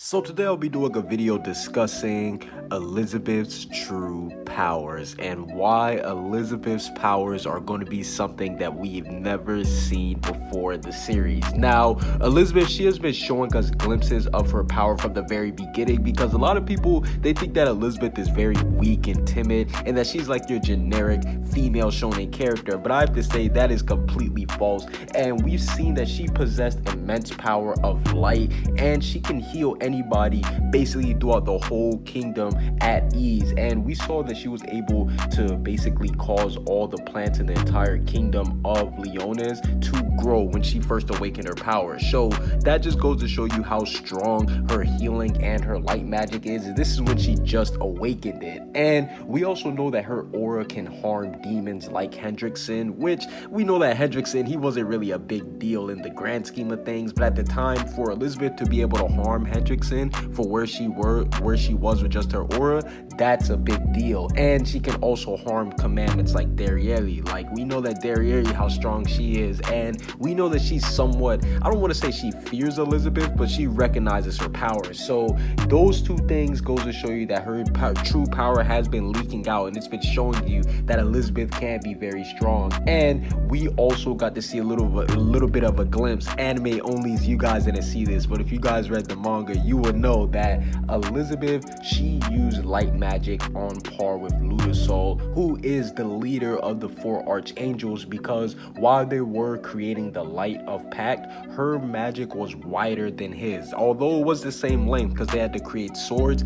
So today I'll be doing a video discussing Elizabeth's true powers and why Elizabeth's powers are going to be something that we've never seen before in the series. Now, Elizabeth, she has been showing us glimpses of her power from the very beginning because a lot of people, they think that Elizabeth is very weak and timid and that she's like your generic female shonen character, but I have to say that is completely false. And we've seen that she possessed immense power of light and she can heal anybody basically throughout the whole kingdom at ease. And we saw that she was able to basically cause all the plants in the entire kingdom of Leonis to grow when she first awakened her power. So that just goes to show you how strong her healing and her light magic is. This is when she just awakened it. And we also know that her aura can harm demons like Hendrickson, which we know that Hendrickson, he wasn't really a big deal in the grand scheme of things, but at the time for Elizabeth to be able to harm Hendrickson for where she was with just her aura, that's a big deal. And she can also harm commandments like Darieli. Like, we know that Darieli, how strong she is, and we know that she's somewhat, I don't want to say she fears Elizabeth, but she recognizes her powers. So those two things goes to show you that her true power has been leaking out, and it's been showing you that Elizabeth can be very strong. And we also got to see a little bit of a glimpse. Anime onlys, you guys didn't see this, but if you guys read the manga, you would know that Elizabeth, she used light magic on par with Ludasol, who is the leader of the four archangels, because while they were creating the light of Pact, her magic was wider than his. Although it was the same length because they had to create swords,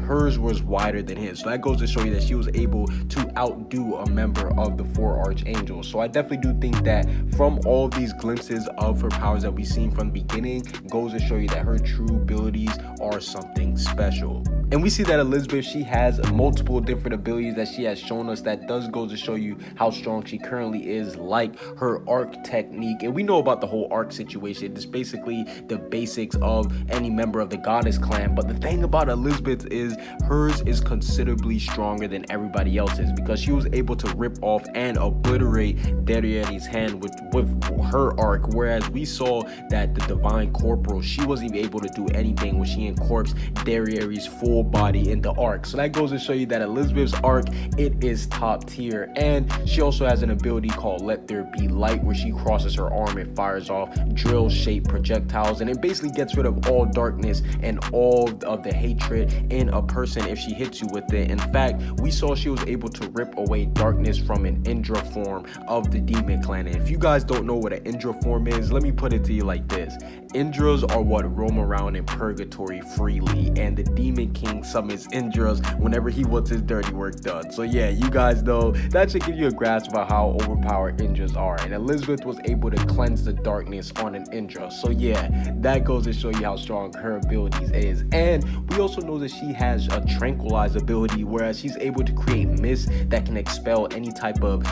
hers was wider than his. So that goes to show you that she was able to outdo a member of the four archangels. So I definitely do think that from all these glimpses of her powers that we've seen from the beginning, goes to show you that her true abilities are something special. And we see that Elizabeth, she has multiple different abilities that she has shown us that does go to show you how strong she currently is, like her arc technique. And we know about the whole arc situation. It's basically the basics of any member of the goddess clan. But the thing about Elizabeth is hers is considerably stronger than everybody else's, because she was able to rip off and obliterate Darieli's hand with her arc, whereas we saw that the divine corporal, she wasn't even able to do anything when she incorporates Darieli's full body in the arc. So that goes to show you that Elizabeth's arc, it is top tier. And she also has an ability called Let There Be Light, where she crosses her arm and fires off drill shaped projectiles, and it basically gets rid of all darkness and all of the hatred in a person if she hits you with it. In fact, we saw she was able to rip away darkness from an Indra form of the demon clan. And if you guys don't know what an Indra form is, let me put it to you like this. Indras are what roam around in purgatory freely, and the demon king summons Indras whenever he wants his dirty work done. So yeah, you guys know, that should give you a grasp about how overpowered Indras are. And Elizabeth was able to cleanse the darkness on an Indra. So yeah, that goes to show you how strong her abilities is. And we also know that she has a tranquilize ability, whereas she's able to create mist that can expel any type of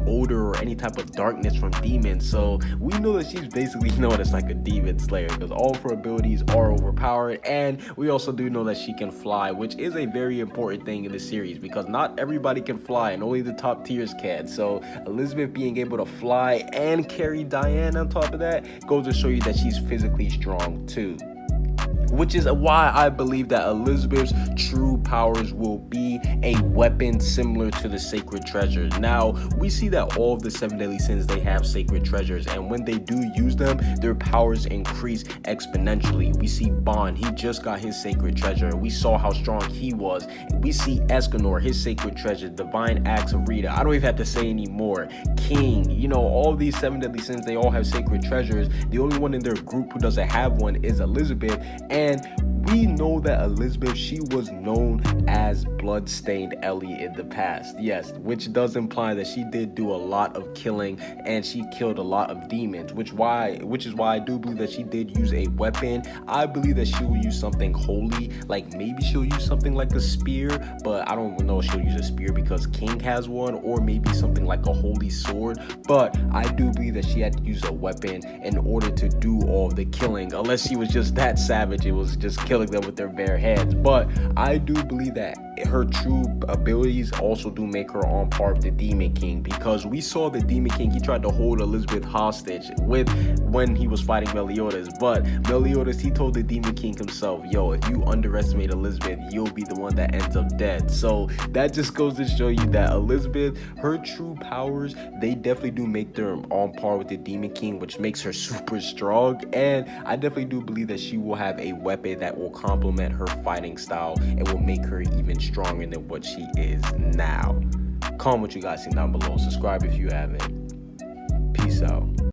odor or any type of darkness from demons. So we know that she's basically known as like a demon slayer, because all of her abilities are overpowered. And we also do know that she can fly, which is a very important thing in the series, because not everybody can fly and only the top tiers can. So Elizabeth being able to fly and carry Diane on top of that goes to show you that she's physically strong too, which is why I believe that Elizabeth's true powers will be a weapon similar to the sacred treasures. Now, we see that all of the 7 deadly sins, they have sacred treasures, and when they do use them, their powers increase exponentially. We see Bond, he just got his sacred treasure, and we saw how strong he was. We see Escanor, his sacred treasure, divine acts of Rita, I don't even have to say anymore, King, you know, all these 7 deadly sins, they all have sacred treasures. The only one in their group who doesn't have one is Elizabeth. And we know that Elizabeth, she was known as Bloodstained Ellie in the past. Yes, which does imply that she did do a lot of killing and she killed a lot of demons, which is why I do believe that she did use a weapon. I believe that she will use something holy, like maybe she'll use something like a spear, but I don't know if she'll use a spear because King has one, or maybe something like a holy sword. But I do believe that she had to use a weapon in order to do all the killing, unless she was just that savage, it was just killing killing them with their bare hands. But I do believe that her true abilities also do make her on par with the Demon King, because we saw the Demon King, he tried to hold Elizabeth hostage when he was fighting Meliodas, but Meliodas, he told the Demon King himself, yo, if you underestimate Elizabeth, you'll be the one that ends up dead. So that just goes to show you that Elizabeth, her true powers, they definitely do make her on par with the Demon King, which makes her super strong. And I definitely do believe that she will have a weapon that will complement her fighting style and will make her even stronger than what she is now. Comment what you guys think down below. Subscribe if you haven't. Peace out.